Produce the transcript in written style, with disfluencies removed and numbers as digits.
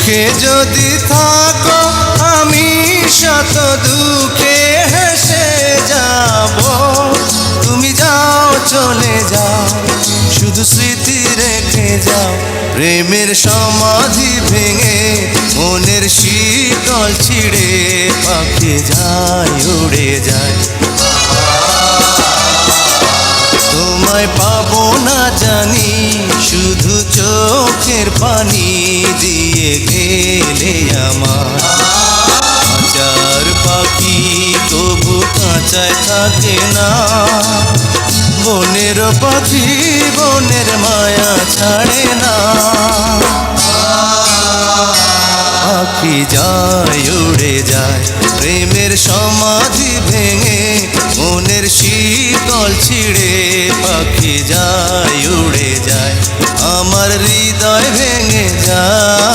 সুখে যদি থাকো আমি শত দুঃখে হেসে যাব। তুমি যাও চলে যাও, শুধু স্মৃতি রেখে যাও। প্রেমের সমাধি ভেঙে মনের শীতল ছিঁড়ে পাখি যায় উড়ে যায়। তোমায় পাবো না জানি, শুধু চোখের পানি দিয়ে গেলে আমার। খাঁচার পাখি তবু খাঁচায় থাকে না, বনের পাখি বনের মায়া ছাড়ে না। পাখি যায় উড়ে যায়, প্রেমের সমাধি ভেঙে মনের শীতল ছিঁড়ে পাখি যায় উড়ে যায়। আমার হৃদয় ভেঙে যায়।